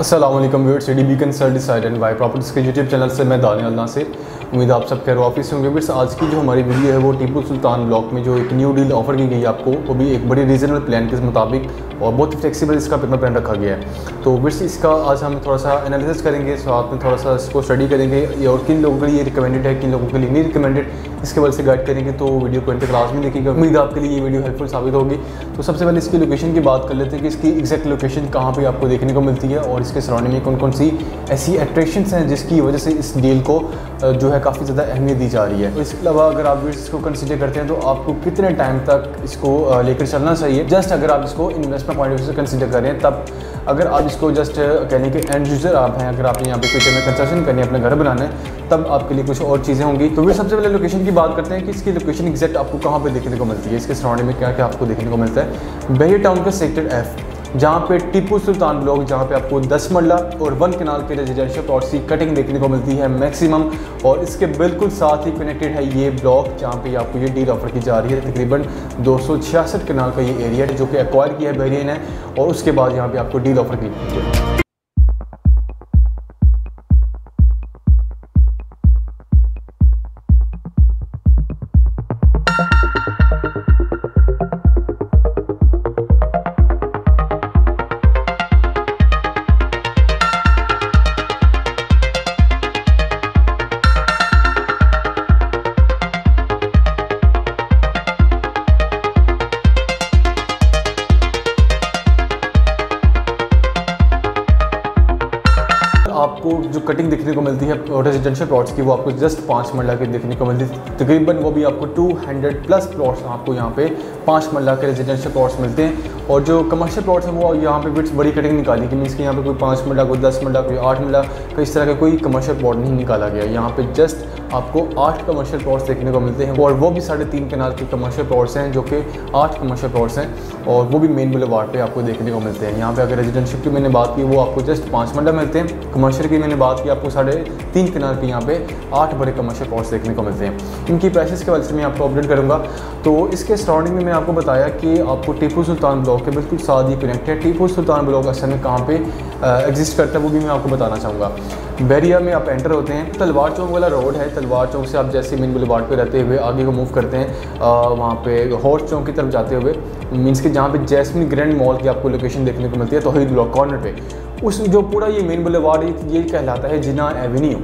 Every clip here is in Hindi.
अस्सलाम वालेकुम viewers, CDB consult decide and buy properties के यूट्यूब चैनल से मैं दानियाल नासिर। उम्मीद आप सब खैर ऑफिस होंगे। व्यूअर्स, आज की जो हमारी वीडियो है वो टीपू सुल्तान ब्लॉक में जो एक न्यू डील ऑफर की गई है आपको, वो भी एक बड़ी रीजनल प्लान के मुताबिक और बहुत फ्लेक्सिबल इसका पिकअप प्लान रखा गया है। तो व्यूअर्स, इसका आज हम थोड़ा सा एनालिसिस करेंगे, साथ में थोड़ा सा इसको स्टडी करेंगे और किन लोगों के लिए रिकमेंडेड है, किन लोगों के लिए नहीं रिकमेंडेड, इसके वजह से गाइड करेंगे। तो वीडियो को क्लास में देखिएगा, उम्मीद आपके लिए ये वीडियो हेल्पफुल साबित होगी। तो सबसे पहले इसकी लोकेशन की बात कर लेते हैं कि इसकी एग्जैक्ट लोकेशन कहाँ पे आपको देखने को मिलती है और इसके सराउंडिंग में कौन कौन सी ऐसी अट्रैक्शंस हैं जिसकी वजह से इस डील को जो है काफ़ी ज़्यादा अहमियत दी जा रही है। तो इसके अलावा अगर आप इसको कंसीडर करते हैं तो आपको कितने टाइम तक इसको लेकर चलना चाहिए। जस्ट अगर आप इसको इन्वेस्टमेंट पॉइंट ऑफ व्यू से कंसीडर करें, तब अगर आप इसको जस्ट कहने के एंड यूज़र आप हैं, अगर आपने यहाँ पे फ्यूचर में कंस्ट्रक्शन करनी है, अपने घर बनाना है, तब आपके लिए कुछ और चीज़ें होंगी। तो फिर सबसे पहले लोकेशन की बात करते हैं कि इसकी लोकेशन एग्जैक्ट आपको कहाँ पे देखने को मिलती है, इसके सराउंडिंग में क्या क्या आपको देखने को मिलता है। बहरिया टाउन का सेक्टर F, जहाँ पे टीपू सुल्तान ब्लॉक, जहाँ पे आपको 10 मरला और 1 कनाल के रेजिडेंशियल प्लॉट्स की कटिंग देखने को मिलती है मैक्सिमम, और इसके बिल्कुल साथ ही कनेक्टेड है ये ब्लॉक जहाँ पे आपको ये डील ऑफर की जा रही है। तकरीबन 266 कनाल का ये एरिया है जो कि एक्वायर किया है बहरिया ने, और उसके बाद यहाँ पे आपको डील ऑफर की है। आपको जो कटिंग देखने को मिलती है रेजिडेंशियल प्लॉट्स की, वो आपको जस्ट 5 मरला के देखने को मिलती है तकरीबन, वो भी आपको 200+ प्लॉट्स आपको यहाँ पे 5 मरला के रेजिडेंशियल प्लॉट्स मिलते हैं। और जो कमर्शियल प्लॉट्स हैं वो यहाँ पे विड्थ बड़ी कटिंग निकाली कि मीन्स कि यहाँ पे कोई 5 मरला, कोई 10 मरला, कोई 8 मरला, तो इस तरह का कोई कमर्शियल प्लॉट नहीं निकाला गया। यहाँ पे जस्ट आपको 8 कमर्शियल प्लॉट्स देखने को मिलते हैं, और वो भी 3.5 कनाल के कमर्शियल प्लॉट्स हैं जो कि 8 कमर्शियल प्लॉट्स हैं, और वो भी मेन बुलेवार्ड पे आपको देखने को मिलते हैं। यहाँ पे अगर रेजिडेंशियल की मैंने बात की, वो आपको जस्ट 5 मरला मिलते हैं। कमर्शियल की मैंने बात की, आपको 3.5 कनाल के यहाँ पे 8 बड़े कमर्शियल प्लॉट्स देखने को मिलते हैं। इनकी प्राइसेस के वजह से मैं आपको अपडेट करूँगा। तो इसके सराउंडिंग में मैं आपको बताया कि आपको टीपू सुल्तान ब्लॉक के बिल्कुल साथ ही कनेक्ट है। टीपू सुल्तान ब्लॉक असल में कहाँ पे एग्जिस्ट करता है वो भी मैं आपको बताना चाहूँगा। बहरिया में आप एंटर होते हैं, तलवार चौक वाला रोड है। तलवार चौक से आप जैसे मेन बुलेवार्ड पे रहते हुए आगे को मूव करते हैं, वहाँ पे हॉर्स चौक की तरफ जाते हुए मीन्स कि जहाँ पे जैस्मिन ग्रैंड मॉल की आपको लोकेशन देखने को मिलती है तौहीद ब्लॉक कॉर्नर पे, उस जो पूरा ये मेन बुलेवार्ड ये कहलाता है जिना एवेन्यू।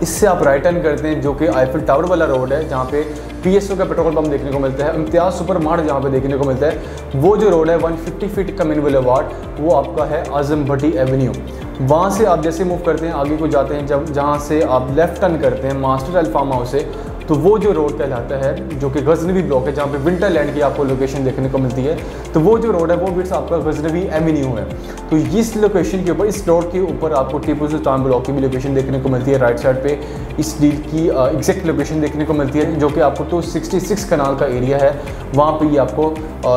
इससे आप राइट टर्न करते हैं जो कि आईफिल टावर वाला रोड है, जहाँ पे PSO का पेट्रोल पंप देखने को मिलता है। इम्तियाज़ सुपर मार्ट जहाँ पे देखने को मिलता है, वो जो रोड है 150 फीट का मेन बुलेवार्ड, वो आपका है आजम भट्टी एवेन्यू। वहाँ से आप जैसे मूव करते हैं आगे को जाते हैं, जब जहाँ से आप लेफ्ट टर्न करते हैं मास्टर अल फार्म हाउस से, तो वो जो रोड कहलाता है जो कि गजनवी ब्लॉक है, जहाँ पे विंटरलैंड की आपको लोकेशन देखने को मिलती है। तो वो जो रोड है वो बिट्स आपका गजनवी एवेन्यू है। तो इस लोकेशन के ऊपर, इस रोड के ऊपर आपको टीपू सुल्तान ब्लॉक की भी लोकेशन देखने को मिलती है। राइट साइड पे इस डील की एग्जैक्ट लोकेशन देखने को मिलती है, जो कि आपको 266 कनाल का एरिया है, वहाँ पर ये आपको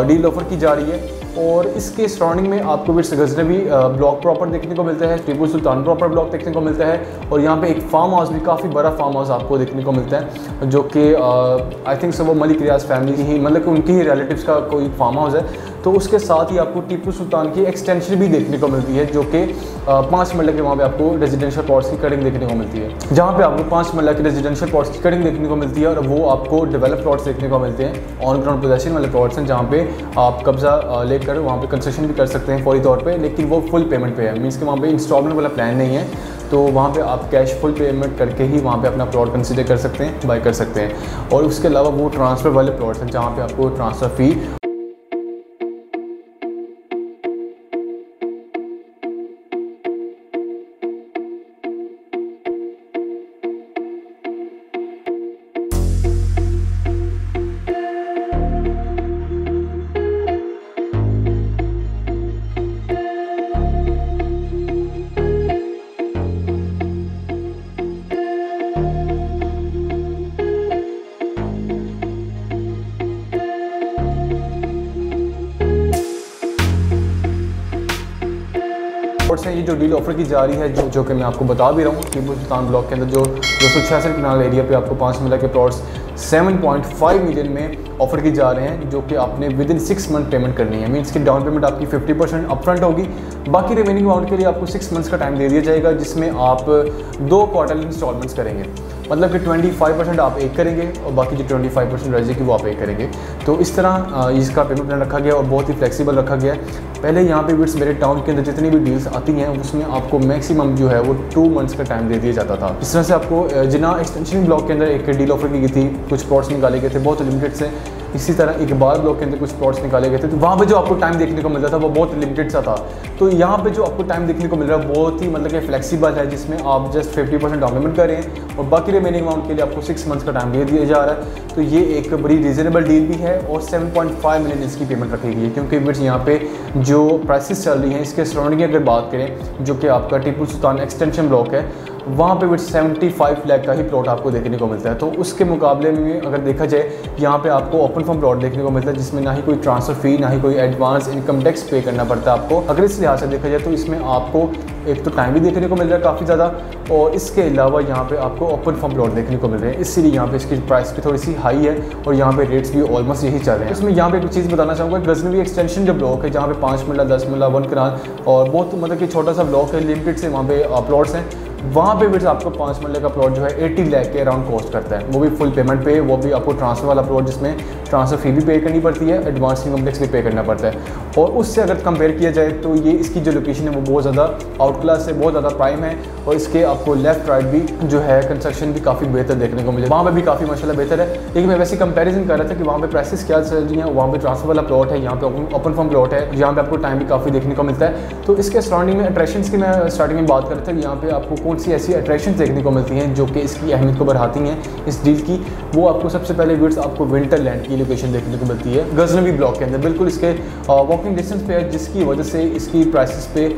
डील ऑफर की जा रही है। और इसके सराउंडिंग में आपको बिट्स गजनवी ब्लॉक प्रॉपर देखने को मिलता है, टीपू सुल्तान प्रॉपर ब्लॉक देखने को मिलता है, और यहाँ पे एक फार्म हाउस भी, काफ़ी बड़ा फार्म हाउस आपको देखने को मिलता है, जो कि आई थिंक वो मलिक रियाज फैमिली की ही, मतलब कि उनकी ही रिलेटिव्स का कोई फार्म हाउस है। तो उसके साथ ही आपको टीपू सुल्तान की एक्सटेंशन भी देखने को मिलती है, जो कि 5 मरला के वहाँ पे आपको रेजिडेंशियल प्लॉट्स की कटिंग देखने को मिलती है, जहाँ पे आपको 5 मरला की रेजिडेंशियल प्लॉट्स की कटिंग देखने को मिलती है। और वो आपको डेवलप प्लॉट्स देखने को मिलते हैं, ऑन ग्राउंड पोजेशन वाले प्लॉट्स हैं, जहाँ पे आप कब्जा लेकर वहाँ पे कंस्ट्रक्शन भी कर सकते हैं फौरी तौर पे, लेकिन वो फुल पेमेंट पे है, मीन्स कि वहाँ पे इंस्टॉलमेंट वाला प्लान नहीं है। तो वहाँ पे आप कैश फुल पेमेंट करके ही वहाँ पे अपना प्लॉट कंसीडर कर सकते हैं, बाय कर सकते हैं। और उसके अलावा वो ट्रांसफ़र वाले प्लॉट्स हैं जहाँ पे आपको ट्रांसफ़र फ़ी से ये जो डील ऑफर की जा रही है, जो कि मैं आपको बता भी रहा हूँ, टीपू सुल्तान ब्लॉक के अंदर जो 266 कनाल एरिया पे आपको 5 मरला के प्लॉट्स 7.5 मिलियन में ऑफर की जा रहे हैं, जो कि आपने विद इन 6 मंथ पेमेंट करनी है। मीन्स की डाउन पेमेंट आपकी 50% अपफ्रंट होगी, बाकी रिमेनिंग अमाउंट के लिए आपको 6 मंथ्स का टाइम दे दिया जाएगा, जिसमें आप 2 क्वार्टरली इंस्टॉलमेंट्स करेंगे। मतलब कि 25% आप एक करेंगे और बाकी जो 25% रह जाएगी वो आप एक करेंगे। तो इस तरह इसका पेमेंट प्लान रखा गया और बहुत ही फ्लेक्सिबल रखा गया है। पहले यहाँ पे विट्स मेरे टाउन के अंदर जितनी भी डील्स आती हैं उसमें आपको मैक्सिमम जो है वो 2 मंथ्स का टाइम दे दिया जाता था। इस तरह से आपको जिना एक्सटेंशन ब्लॉक के अंदर एक डील ऑफर की गई थी, कुछ प्लॉट्स निकाले गए थे बहुत लिमिटेड से। इसी तरह इकबाल ब्लॉक के अंदर कुछ प्लॉट्स निकाले गए थे, तो वहाँ पे जो आपको टाइम देखने को मिल रहा था वो बहुत लिमिटेड सा था। तो यहाँ पे जो आपको टाइम देखने को मिल रहा है बहुत ही मतलब कि फ्लेक्सिबल है, जिसमें आप जस्ट 50% डाउन पेमेंट कर रहे हैं और बाकी रिमेनिंग अमाउंट के लिए आपको 6 मंथ्स का टाइम दे दिया जा रहा है। तो ये एक बड़ी रीजनेबल डील भी है और 7.5 मिलियन इसकी पेमेंट रखी गई है, क्योंकि विट्स यहाँ पे जो प्राइसेस चल रही हैं इसके सराउंडिंग की अगर बात करें, जो कि आपका टीपू सुल्तान एक्सटेंशन ब्लॉक है, वहाँ पे विट्स 75 लाख का ही प्लॉट आपको देखने को मिलता है। तो उसके मुकाबले में अगर देखा जाए यहाँ पे आपको ओपन फॉर्म प्लॉट देखने को मिलता है, जिसमें ना ही कोई ट्रांसफ़र फ़ी ना ही कोई एडवांस इनकम टैक्स पे करना पड़ता है आपको। अगर इस लिहाज से देखा जाए तो इसमें आपको एक तो टाइम भी देखने को मिल रहा है काफ़ी ज़्यादा, और इसके अलावा यहाँ पे आपको ओपन फॉर्म प्लॉट देखने को मिल रहे हैं, इसलिए यहाँ पे इसकी प्राइस भी थोड़ी सी हाई है और यहाँ पे रेट्स भी ऑलमोस्ट यही चल रहे हैं। इसमें यहाँ पे एक चीज़ बताना चाहूँगा, गजनवी एक्सटेंशन जो ब्लॉक है जहाँ पे 5 मरला 10 मरला 1 कनाल और बहुत मतलब कि छोटा सा ब्लॉक है, लिमिटेड से वहाँ पे प्लॉट्स हैं, वहाँ पे भी आपको 5 मरले का प्लॉट जो है 80 लाख के अराउंड कॉस्ट करता है, वो भी फुल पेमेंट पे, वो भी आपको ट्रांसफ़र वाला प्लॉट जिसमें ट्रांसफ़र फी भी पे करनी पड़ती है, एडवांस इनकम टैक्स भी पे करना पड़ता है। और उससे अगर कंपेयर किया जाए तो ये इसकी जो लोकेशन है वो बहुत ज़्यादा आउट क्लास है, बहुत ज़्यादा प्राइम है, और इसके आपको लेफ्ट राइट भी जो है कंस्ट्रक्शन भी काफ़ी बेहतर देखने को मिले, वहाँ पर भी काफ़ी माशाल्लाह बेहतर है। लेकिन मैं वैसे कंपेरिजन कर रहा था कि वहाँ पे प्राइसेस क्या चल रही हैं, वहाँ पे ट्रांसफ़र वाला प्लॉट है, यहाँ पे ओपन फॉर्म प्लॉट है, यहाँ पे आपको टाइम भी काफ़ी देखने को मिलता है। तो इसके सराउंडिंग में अट्रैक्शंस की मैं स्टार्टिंग में बात कर रहा था कि यहाँ पे आपको कौन सी ऐसी अट्रैक्शन देखने को मिलती हैं जो कि इसकी अहमियत को बढ़ाती हैं इस डील की। वो आपको सबसे पहले विट्स आपको विंटरलैंड की लोकेशन देखने को मिलती है, गजनवी ब्लॉक के अंदर, बिल्कुल इसके वॉकिंग डिस्टेंस पे है, जिसकी वजह से इसकी प्राइसेस पे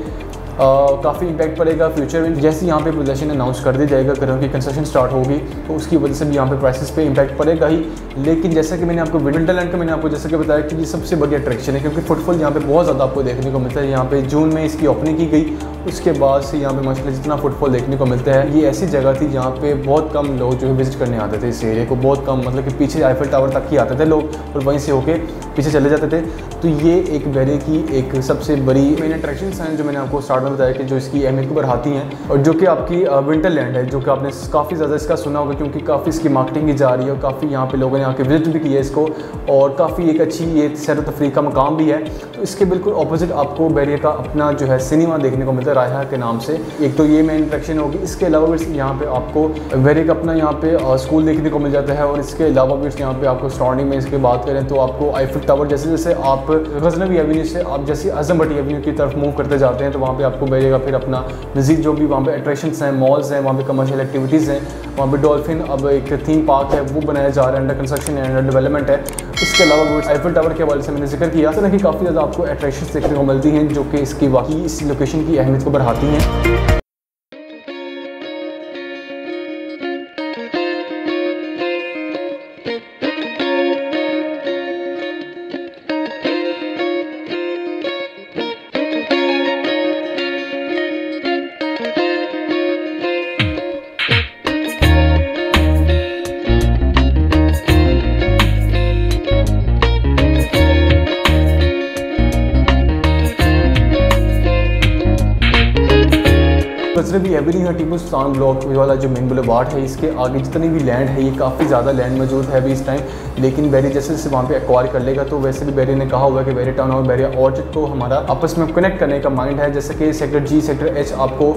काफ़ी इंपैक्ट पड़ेगा फ्यूचर में। जैसे यहाँ पे पोजीशन अनाउंस कर दी जाएगा, घरों की कंस्ट्रक्शन स्टार्ट होगी, तो उसकी वजह से भी यहाँ पे प्राइसेस पे इंपैक्ट पड़ेगा ही। लेकिन जैसा कि मैंने आपको विंटरलैंड का मैंने आपको जैसे कि बताया कि ये सबसे बड़ी अट्रैक्शन है, क्योंकि फुटफॉल यहाँ पे बहुत ज़्यादा आपको देखने को मिलता है। यहाँ पे जून में इसकी ओपनिंग की गई, उसके बाद से यहाँ पे माशाल्लाह जितना फुटफॉल देखने को मिलता है, ये ऐसी जगह थी जहाँ पे बहुत कम लोग जो है विजिट करने आते थे इस एरिया को, बहुत कम, मतलब कि पीछे आईफल टावर तक ही आते थे लोग और वहीं से होके पीछे चले जाते थे। तो ये एक वेरी की एक सबसे बड़ी मेन अट्रैक्शंस हैं जो मैंने आपको स्टार्ट में बताया कि जो इसकी अहमियत को बढ़ाती हैं, और जो कि आपकी विंटरलैंड है, जो कि आपने काफ़ी ज़्यादा इसका सुना होगा, क्योंकि काफ़ी इसकी मार्केटिंग की जा रही है और काफ़ी यहाँ पे लोगों ने आके विजिट भी किया इसको, और काफ़ी एक अच्छी ये सैर तफरीह का मकाम भी है। तो इसके बिल्कुल ऑपोजिट आपको बैरिया का अपना जो है सिनेमा देखने को मिलता है रायहा के नाम से, एक तो ये मेन अट्रैक्शन होगी। इसके अलावा यहाँ पे आपको बैरिया का अपना यहाँ पे स्कूल देखने को मिल जाता है, और इसके अलावा भी यहाँ पे आपको सराउंडिंग में इसकी बात करें तो आपको आईफल टावर, जैसे जैसे आप गजनवी एवेन्यू से आप जैसे आजम भट्टी एवेन्यू की तरफ मूव करते जाते हैं, तो वहाँ पे आपको बैरिया का फिर अपना मज़ीद जो भी वहाँ पे अट्रैक्शंस हैं, मॉल्स हैं, वहाँ पे कमर्शियल एक्टिविटीज़ हैं, वहाँ पे डॉल्फिन अब एक थीम पार्क है वो बनाया जा रहा है, अंडर कंस्ट्रक्शन है, अंडर डेवलपमेंट है। इसके अलावा वो आईफल टावर के हवाले से मैंने जिक्र किया, तो कि काफ़ी ज़्यादा आपको अट्रैक्शंस देखने को मिलती हैं जो कि इसकी वाकई इस लोकेशन की अहमियत को बढ़ाती हैं। गजनवी एवेन्यू है, टीपू सुल्तान ब्लॉक वाला जो मेन बुलेवार्ड है, इसके आगे जितनी भी लैंड है, ये काफ़ी ज़्यादा लैंड मौजूद है अभी इस टाइम। लेकिन बैरिया जैसे जैसे वहाँ पे एक्वायर कर लेगा, तो वैसे भी बैरिया ने कहा हुआ है कि बैरिया टाउन और बैरिया ऑर्चिड को हमारा आपस में कनेक्ट करने का माइंड है। जैसे कि सेक्टर जी, सेक्टर एच आपको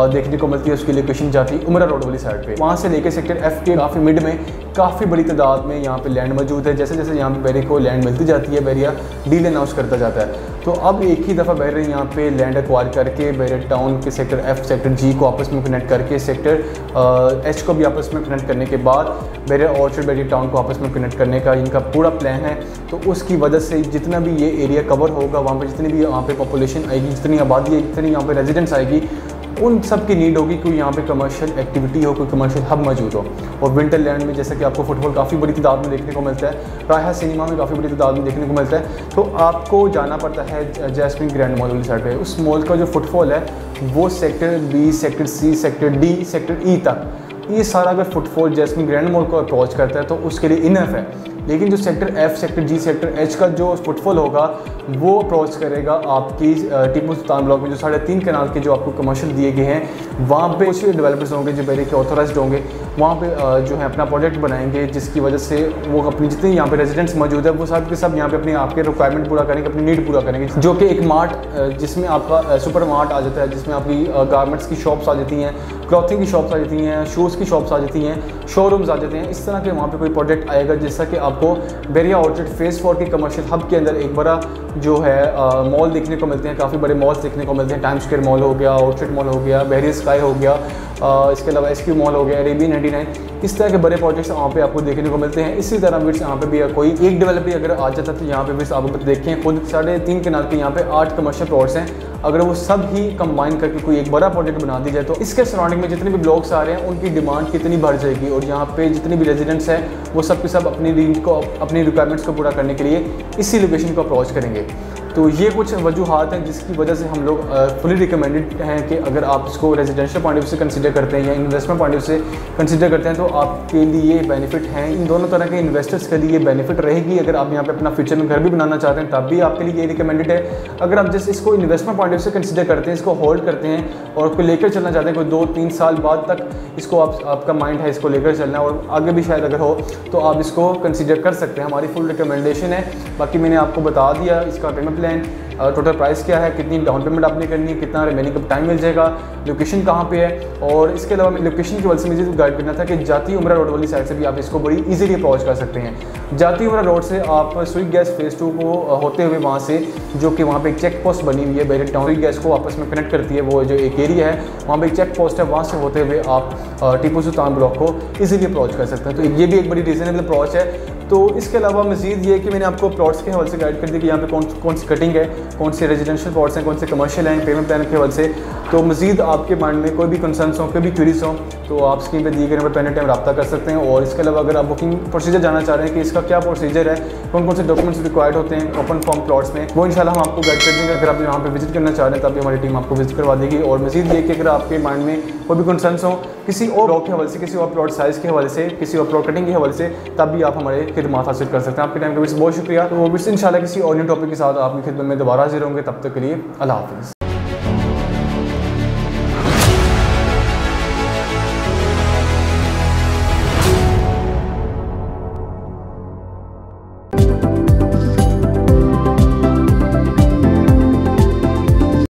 देखने को मिलती है, उसकी लोकेशन जाती है उमरा रोड वाली साइड पे, वहाँ से लेकर सेक्टर एफ के काफ़ी मिड में काफ़ी बड़ी तादाद में यहाँ पे लैंड मौजूद है। जैसे जैसे यहाँ पे बैरिया को लैंड मिलती जाती है, बैरिया डील अनाउंस करता जाता है। तो अब एक ही दफ़ा बैरिया यहाँ पे लैंड एक्वायर करके बैरिया टाउन के सेक्टर एफ, सेक्टर जी को आपस में कनेक्ट करके, सेक्टर एच को भी आपस में कनेक्ट करने के बाद बैरिया ऑर्चर्ड, बैरिया टाउन को आपस में कनेक्ट करने का इनका पूरा प्लान है। तो उसकी वजह से जितना भी ये एरिया कवर होगा, वहाँ पे जितनी भी यहाँ पे पॉपुलेशन आएगी, जितनी आबादी है, जितनी यहाँ पे रेजिडेंट्स आएगी, उन सब की नीड होगी कि यहाँ पे कमर्शियल एक्टिविटी हो, कोई कमर्शियल हब मौजूद हो। और विंटरलैंड में जैसे कि आपको फुटबॉल काफ़ी बड़ी तादाद में देखने को मिलता है, रायहा सिनेमा में काफ़ी बड़ी तादाद में देखने को मिलता है। तो आपको जाना पड़ता है जैस्मिन ग्रैंड मॉल वाली साइड पे, उस मॉल का जो फुटफॉल है वो sector B, sector C, sector D, sector E तक ये सारा अगर फुटफॉल जैस्मिन ग्रैंड मॉल को अप्रोच करता है तो उसके लिए इनफ है। लेकिन जो sector F, sector G, sector H का जो फुटफॉल होगा वो अप्रोच करेगा आपकी टीपू सुल्तान ब्लॉक में जो 3.5 कनाल के जो आपको कमर्शियल दिए गए हैं, वहाँ पे कुछ डेवलपर्स होंगे जो बेरे के ऑथोराइज्ड होंगे, वहाँ पे जो है अपना प्रोजेक्ट बनाएंगे, जिसकी वजह से वो अपनी जितने यहाँ पे रेजिडेंट्स मौजूद है वो सब के सब यहाँ पे अपने आपके रिक्वायरमेंट पूरा करेंगे, अपनी नीड पूरा करेंगे। जो कि एक मार्ट जिसमें आपका सुपर मार्ट आ जाता है, जिसमें आपकी गारमेंट्स की शॉप्स आ जाती हैं, क्लॉथिंग की शॉप्स आ जाती हैं, शूज़ की शॉप्स आ जाती हैं, शोरूम्स आ जाते हैं। इस तरह के वहाँ पे कोई प्रोजेक्ट आएगा जिससे कि आपको बेरिया आउटलेट फेज़ 4 के कमर्शियल हब के अंदर एक बड़ा जो है मॉल देखने को मिलते हैं, काफ़ी बड़े मॉल्स देखने को मिलते हैं। टाइम स्क्वायर मॉल हो गया, आउटलेट मॉल हो गया, बेरिया स्काई हो गया, इसके अलावा SQ मॉल हो गया, अरेबियन 99, इस तरह के बड़े प्रोजेक्ट्स वहाँ पे आपको देखने को मिलते हैं। इसी तरह विट्स यहाँ पे भी कोई एक डेवलपर अगर आ जाता है तो यहाँ पे विट्स आप देखें खुद 3.5 कनाल के यहाँ पे 8 कमर्शियल प्लॉट्स हैं। अगर वो सब ही कंबाइन करके कोई एक बड़ा प्रोजेक्ट बना दी जाए तो इसके सराउंडिंग में जितने भी ब्लॉक्स आ रहे हैं उनकी डिमांड कितनी बढ़ जाएगी, और यहाँ पे जितने भी रेजिडेंट्स हैं वो सब के सब अपनी रेंज को, अपनी रिक्वायरमेंट्स को पूरा करने के लिए इसी लोकेशन को अप्रोच करेंगे। तो ये कुछ वजूहात हैं जिसकी वजह से हम लोग फुली रिकमेंडेड हैं कि अगर आप इसको रेजिडेंशियल पॉइंट ऑफ व्यू से कंसीडर करते हैं या इन्वेस्टमेंट पॉइंट ऑफ व्यू से कंसीडर करते हैं तो आपके लिए बेनिफिट हैं। इन दोनों तरह के इन्वेस्टर्स के लिए बेनिफिट रहेगी। अगर आप यहाँ पे अपना फ्यूचर में घर भी बनाना चाहते हैं तब भी आपके लिए ये रिकमेंडेड है। अगर आप जैसे इसको इन्वेस्टमेंट पॉइंट ऑफ व्यू से कंसीडर करते हैं, इसको होल्ड करते हैं और उसको लेकर चलना चाहते हैं, कोई 2-3 साल बाद तक इसको आपका माइंड है इसको लेकर चलना और आगे भी शायद अगर हो तो आप इसको कंसीडर कर सकते हैं। हमारी फुल रिकमेंडेशन है। बाकी मैंने आपको बता दिया इसका पेमेंट प्लान, टोटल प्राइस क्या है, कितनी डाउन पेमेंट आपने करनी है, कितना रिमेनिंग का टाइम मिल जाएगा, लोकेशन कहाँ पे है, और इसके अलावा लोकेशन की वजह से मुझे गाइड करना था कि जाती उमरा रोड वाली साइड से भी आप इसको बड़ी इजीली अप्रोच कर सकते हैं। जाती उमरा रोड से आप स्वीट गैस फेज़ 2 को होते हुए वहाँ से, जो कि वहाँ पे एक चेक पोस्ट बनी हुई है बैरिक टाउन, स्वीट गैस को आपस में कनेक्ट करती है, वो जो एक एरिया है वहाँ पर एक चेक पोस्ट है, वहाँ से होते हुए आप टीपू सुल्तान ब्लॉक को ईजिली अप्रोच कर सकते हैं। तो ये भी एक बड़ी रीजनेबल अप्रोच है। तो इसके अलावा मज़ीद ये कि मैंने आपको प्लॉट्स के हवाले से गाइड कर दिया कि यहाँ पे कौन सी कटिंग है, कौन से रेजिडेंशियल प्लॉट्स हैं, कौन से कमर्शियल हैं, पेमेंट प्लान के हवाले से। तो मज़ीद आपके माइंड में कोई भी कंसर्न्स हो, कोई भी क्वेरीज हो तो आप स्क्रीन पे दिए गए नंबर पर एनी टाइम रब्ता कर सकते हैं। और इसके अलावा अगर आप बुकिंग प्रोसीजर जानना चाह रहे हैं कि इसका क्या प्रोसीजर है, कौन कौन से डॉक्यूमेंट्स रिक्वायर्ड होते हैं ओपन फॉर्म प्लॉट्स में, वो इंशाल्लाह हम आपको गाइड कर देंगे। अगर आप यहाँ पे विजिट करना चाह रहे हैं तब भी हमारी टीम आपको विजिट करवा देगी। और मज़ीद ये कि अगर आपके माइंड में कोई भी कंसर्न्स हो किसी और ब्लॉक के हवाले से, किसी और प्लॉट साइज़ के हवाले से, किसी और प्लॉट कटिंग के हवाले से, तब भी आप हमारे खिदमत हासिल कर सकते हैं। आपके टाइम के बहुत शुक्रिया। तो इंशाल्लाह किसी और न्यू टॉपिक के साथ आपकी खिदमत में दोबारा हाजिर होंगे। तब तक के लिए अल्लाह हाफ़िज़।